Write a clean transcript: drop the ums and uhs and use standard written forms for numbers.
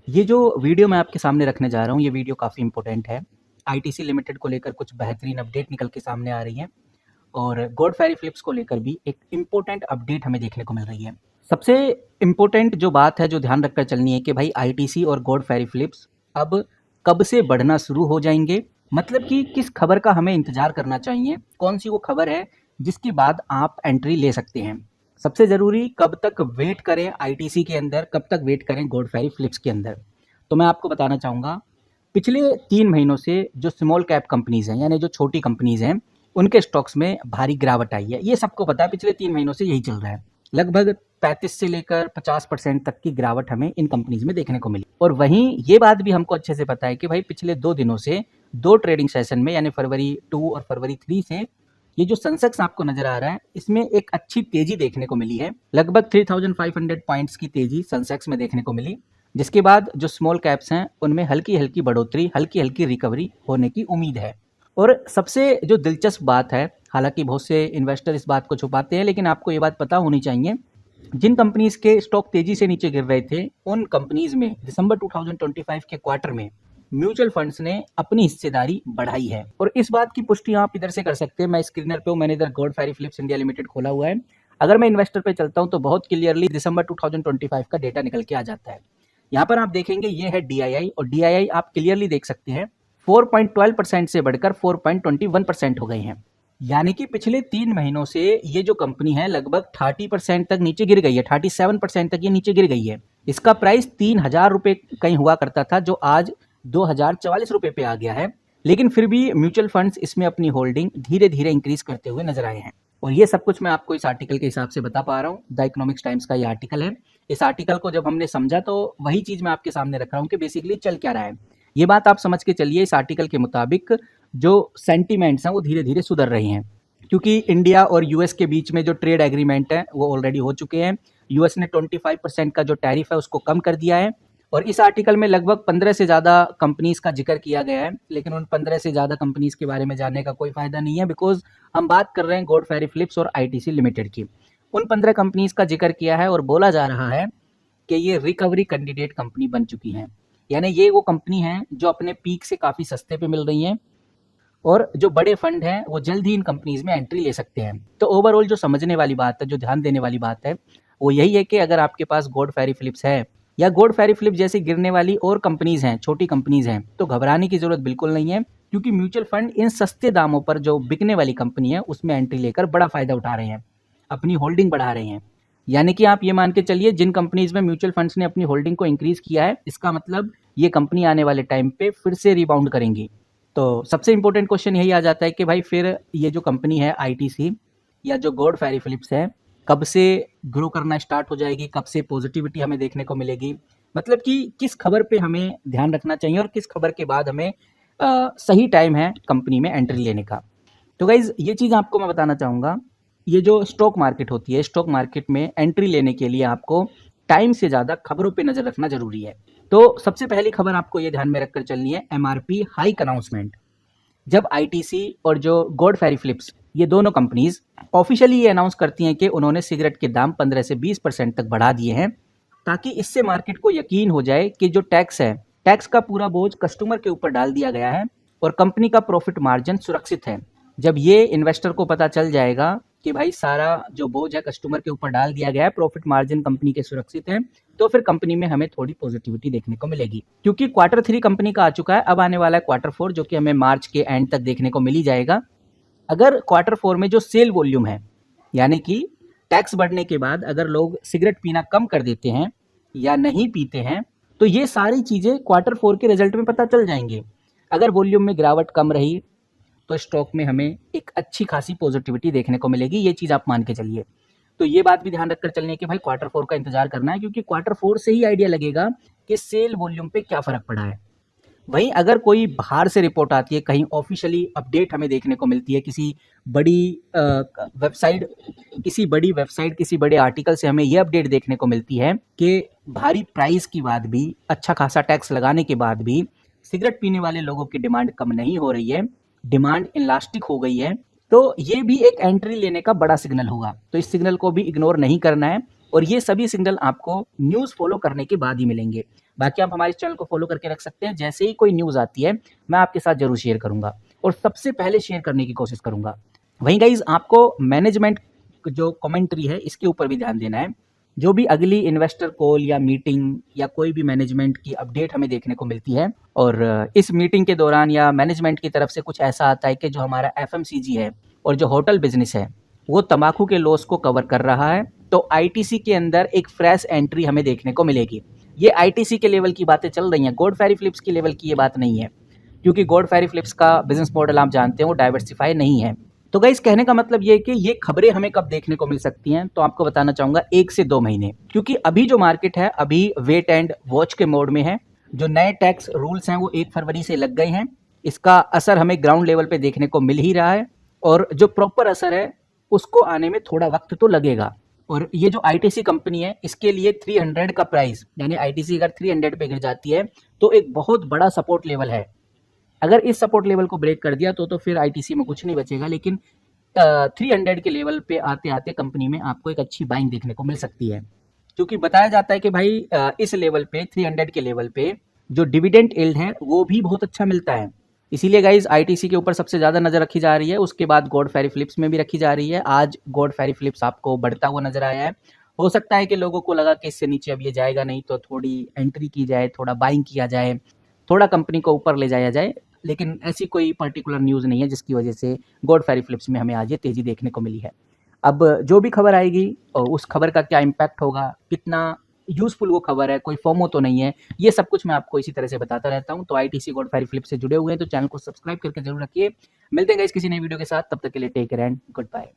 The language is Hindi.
ये जो वीडियो मैं आपके सामने रखने जा रहा हूँ, ये वीडियो काफ़ी इम्पोर्टेंट है। आईटीसी लिमिटेड को लेकर कुछ बेहतरीन अपडेट निकल के सामने आ रही है और गॉड फेरी फिलिप्स को लेकर भी एक इम्पोर्टेंट अपडेट हमें देखने को मिल रही है। सबसे इम्पोर्टेंट जो बात है, जो ध्यान रखकर चलनी है कि भाई आईटीसी और गॉड फेरी फिलिप्स अब कब से बढ़ना शुरू हो जाएंगे, मतलब कि किस खबर का हमें इंतजार करना चाहिए, कौन सी वो खबर है जिसके बाद आप एंट्री ले सकते हैं। सबसे ज़रूरी, कब तक वेट करें आईटीसी के अंदर, कब तक वेट करें गॉड फेरी फिलिप्स के अंदर। तो मैं आपको बताना चाहूँगा, पिछले 3 महीनों से जो स्मॉल कैप कंपनीज़ हैं, यानी जो छोटी कंपनीज़ हैं, उनके स्टॉक्स में भारी गिरावट आई है। ये सबको पता है, पिछले 3 महीनों से यही चल रहा है। लगभग 35 से लेकर 50% तक की गिरावट हमें इन कंपनीज़ में देखने को मिली। और वहीं ये बात भी हमको अच्छे से पता है कि भाई पिछले 2 दिनों से 2 ट्रेडिंग सेशन में, यानी फरवरी 2 और फरवरी 3 से ये जो सेंसेक्स आपको नजर आ रहा है, इसमें एक अच्छी तेजी देखने को मिली है। लगभग 3500 पॉइंट्स की तेजी सेंसेक्स में देखने को मिली, जिसके बाद जो स्मॉल कैप्स हैं उनमें हल्की हल्की बढ़ोतरी, हल्की हल्की रिकवरी होने की उम्मीद है। और सबसे जो दिलचस्प बात है, हालांकि बहुत से इन्वेस्टर इस बात को छुपाते हैं, लेकिन आपको ये बात पता होनी चाहिए, जिन कंपनीज के स्टॉक तेजी से नीचे गिर रहे थे, उन कंपनीज में दिसंबर 2025 के क्वार्टर में म्यूचुअल फंड्स ने अपनी हिस्सेदारी बढ़ाई है। और इस बात की पुष्टि आप इधर से कर सकते हैं। मैं स्क्रीनर पे हूँ, मैंने इधर गॉड फेरी फिलिप्स इंडिया लिमिटेड खोला हुआ है। अगर मैं इन्वेस्टर पे चलता हूँ तो बहुत क्लियरली दिसंबर 2025 का डेटा निकल के आ जाता है। यहाँ पर आप देखेंगे ये है डीआईआई, और डीआईआई आप क्लियरली देख सकते हैं 4.12% से बढ़कर 4.21% हो गए हैं। यानी कि पिछले 3 महीनों से ये जो कंपनी है लगभग 30% तक नीचे गिर गई है, 37% तक ये नीचे गिर गई है। इसका प्राइस 3000 रुपये कहीं हुआ करता था, जो आज 2044 रुपये पे आ गया है। लेकिन फिर भी म्यूचुअल फंड्स इसमें अपनी होल्डिंग धीरे धीरे इंक्रीज करते हुए नजर आए हैं। और ये सब कुछ मैं आपको इस आर्टिकल के हिसाब से बता पा रहा हूँ। द इकोनॉमिक्स टाइम्स का ये आर्टिकल है। इस आर्टिकल को जब हमने समझा तो वही चीज मैं आपके सामने रख रहा हूँ कि बेसिकली चल क्या रहा है। ये बात आप समझ के चलिए, इस आर्टिकल के मुताबिक जो सेंटीमेंट्स हैं वो धीरे धीरे सुधर रही हैं, क्योंकि इंडिया और यूएस के बीच में जो ट्रेड एग्रीमेंट है वो ऑलरेडी हो चुके हैं। यूएस ने 25% का जो टैरिफ है उसको कम कर दिया है। और इस आर्टिकल में लगभग 15 से ज़्यादा कंपनीज का जिक्र किया गया है, लेकिन उन 15 से ज़्यादा कंपनीज के बारे में जानने का कोई फायदा नहीं है, बिकॉज हम बात कर रहे हैं गॉड फेरी फिलिप्स और आईटीसी लिमिटेड की। उन 15 कंपनीज का जिक्र किया है और बोला जा रहा है कि ये रिकवरी कैंडिडेट कंपनी बन चुकी हैं। यानी ये वो कंपनी है जो अपने पीक से काफ़ी सस्ते पे मिल रही हैं, और जो बड़े फंड हैं वो जल्द ही इन कंपनीज में एंट्री ले सकते हैं। तो ओवरऑल जो समझने वाली बात है, जो ध्यान देने वाली बात है, वो यही है कि अगर आपके पास गॉड फेरी फिलिप्स है या गॉड फेरी फिलिप्स जैसी गिरने वाली और कंपनीज हैं, छोटी कंपनीज हैं, तो घबराने की जरूरत बिल्कुल नहीं है, क्योंकि म्यूचुअल फंड इन सस्ते दामों पर जो बिकने वाली कंपनी है उसमें एंट्री लेकर बड़ा फायदा उठा रहे हैं, अपनी होल्डिंग बढ़ा रहे हैं। यानी कि आप ये मान के चलिए, जिन कंपनीज में म्यूचुअल फंड्स ने अपनी होल्डिंग को इंक्रीज किया है, इसका मतलब ये कंपनी आने वाले टाइम पे फिर से रिबाउंड करेंगी। तो सबसे इंपॉर्टेंट क्वेश्चन यही आ जाता है कि भाई फिर ये जो कंपनी है आईटीसी या जो गॉड फेरी फिलिप्स है, कब से ग्रो करना स्टार्ट हो जाएगी, कब से पॉजिटिविटी हमें देखने को मिलेगी, मतलब कि किस खबर पे हमें ध्यान रखना चाहिए और किस खबर के बाद हमें सही टाइम है कंपनी में एंट्री लेने का। तो गाइज ये चीज़ आपको मैं बताना चाहूँगा, ये जो स्टॉक मार्केट होती है, स्टॉक मार्केट में एंट्री लेने के लिए आपको टाइम से ज़्यादा खबरों पे नज़र रखना जरूरी है। तो सबसे पहली खबर आपको ये ध्यान में रखकर चलनी है, एमआरपी हाइक अनाउंसमेंट। जब आईटीसी और जो गॉड फेरी फिलिप्स, ये दोनों कंपनीज ऑफिशियली ये अनाउंस करती हैं कि उन्होंने सिगरेट के दाम 15 से 20% तक बढ़ा दिए हैं, ताकि इससे मार्केट को यकीन हो जाए कि जो टैक्स है, टैक्स का पूरा बोझ कस्टमर के ऊपर डाल दिया गया है और कंपनी का प्रॉफिट मार्जिन सुरक्षित है। जब ये इन्वेस्टर को पता चल जाएगा कि भाई सारा जो बोझ है कस्टमर के ऊपर डाल दिया गया है, प्रॉफिट मार्जिन कंपनी के सुरक्षित है, तो फिर कंपनी में हमें थोड़ी पॉजिटिविटी देखने को मिलेगी। क्योंकि क्वार्टर 3 कंपनी का आ चुका है, अब आने वाला है क्वार्टर 4, जो कि हमें मार्च के एंड तक देखने को मिल ही जाएगा। अगर क्वार्टर 4 में जो सेल वॉल्यूम है, यानी कि टैक्स बढ़ने के बाद अगर लोग सिगरेट पीना कम कर देते हैं या नहीं पीते हैं, तो ये सारी चीज़ें क्वार्टर 4 के रिजल्ट में पता चल जाएंगे। अगर वॉल्यूम में गिरावट कम रही तो स्टॉक में हमें एक अच्छी खासी पॉजिटिविटी देखने को मिलेगी, ये चीज़ आप मान के चलिए। तो ये बात भी ध्यान रखकर चलनी है कि भाई क्वार्टर 4 का इंतजार करना है, क्योंकि क्वार्टर 4 से ही आइडिया लगेगा कि सेल वॉल्यूम पे क्या फ़र्क पड़ा है। वहीं अगर कोई बाहर से रिपोर्ट आती है, कहीं ऑफिशियली अपडेट हमें देखने को मिलती है, किसी बड़ी वेबसाइट किसी बड़े आर्टिकल से हमें ये अपडेट देखने को मिलती है कि भारी प्राइस के बाद भी, अच्छा खासा टैक्स लगाने के बाद भी सिगरेट पीने वाले लोगों की डिमांड कम नहीं हो रही है, डिमांड इलास्टिक हो गई है, तो ये भी एक एंट्री लेने का बड़ा सिग्नल होगा। तो इस सिग्नल को भी इग्नोर नहीं करना है और ये सभी सिग्नल आपको न्यूज़ फॉलो करने के बाद ही मिलेंगे। बाकी आप हमारे चैनल को फॉलो करके रख सकते हैं, जैसे ही कोई न्यूज़ आती है मैं आपके साथ ज़रूर शेयर करूँगा और सबसे पहले शेयर करने की कोशिश करूँगा। वहीं गाइज़ आपको मैनेजमेंट जो कमेंट्री है इसके ऊपर भी ध्यान देना है। जो भी अगली इन्वेस्टर कॉल या मीटिंग या कोई भी मैनेजमेंट की अपडेट हमें देखने को मिलती है और इस मीटिंग के दौरान या मैनेजमेंट की तरफ से कुछ ऐसा आता है कि जो हमारा एफएमसीजी है और जो होटल बिजनेस है वो तंबाकू के लॉस को कवर कर रहा है, तो आईटीसी के अंदर एक फ्रेश एंट्री हमें देखने को मिलेगी। ये आईटीसी के लेवल की बातें चल रही हैं, गॉड फेरी फिलिप्स की लेवल की ये बात नहीं है, क्योंकि गॉड फेरी फिलिप्स का बिजनेस मॉडल आप जानते हैं वो डाइवर्सिफाई नहीं है। तो गाइस कहने का मतलब ये है कि ये खबरें हमें कब देखने को मिल सकती हैं, तो आपको बताना चाहूँगा 1 से 2 महीने, क्योंकि अभी जो मार्केट है अभी वेट एंड वॉच के मोड में है। जो नए टैक्स रूल्स हैं वो 1 फरवरी से लग गए हैं, इसका असर हमें ग्राउंड लेवल पे देखने को मिल ही रहा है और जो प्रॉपर असर है उसको आने में थोड़ा वक्त तो लगेगा। और ये जो आईटीसी कंपनी है इसके लिए 300 का प्राइस, यानी आईटीसी अगर 300 पे गिर जाती है तो एक बहुत बड़ा सपोर्ट लेवल है। अगर इस सपोर्ट लेवल को ब्रेक कर दिया तो फिर आईटीसी में कुछ नहीं बचेगा, लेकिन 300 के लेवल पे आते आते कंपनी में आपको एक अच्छी बाइंग देखने को मिल सकती है, क्योंकि बताया जाता है कि भाई इस लेवल पे 300 के लेवल पे जो डिविडेंड यील्ड है वो भी बहुत अच्छा मिलता है। इसीलिए गाइज आईटीसी के ऊपर सबसे ज़्यादा नज़र रखी जा रही है, उसके बाद गॉड फेरी फिलिप्स में भी रखी जा रही है। आज गॉड फेरी फिलिप्स आपको बढ़ता हुआ नजर आया है, हो सकता है कि लोगों को लगा कि इससे नीचे अब ये जाएगा नहीं, तो थोड़ी एंट्री की जाए, थोड़ा बाइंग किया जाए, थोड़ा कंपनी को ऊपर ले जाया जाए, लेकिन ऐसी कोई पर्टिकुलर न्यूज़ नहीं है जिसकी वजह से गॉड फेरी फिलिप्स में हमें आज ये तेज़ी देखने को मिली है। अब जो भी खबर आएगी उस खबर का क्या इम्पैक्ट होगा, कितना यूज़फुल वो खबर है, कोई फोमो तो नहीं है, ये सब कुछ मैं आपको इसी तरह से बताता रहता हूँ। तो आईटीसी गॉड फेरी फिलिप्स से जुड़े हुए हैं तो चैनल को सब्सक्राइब करके जरूर रखिए। मिलते हैं गाइस किसी नई वीडियो के साथ, तब तक के लिए take care and good bye.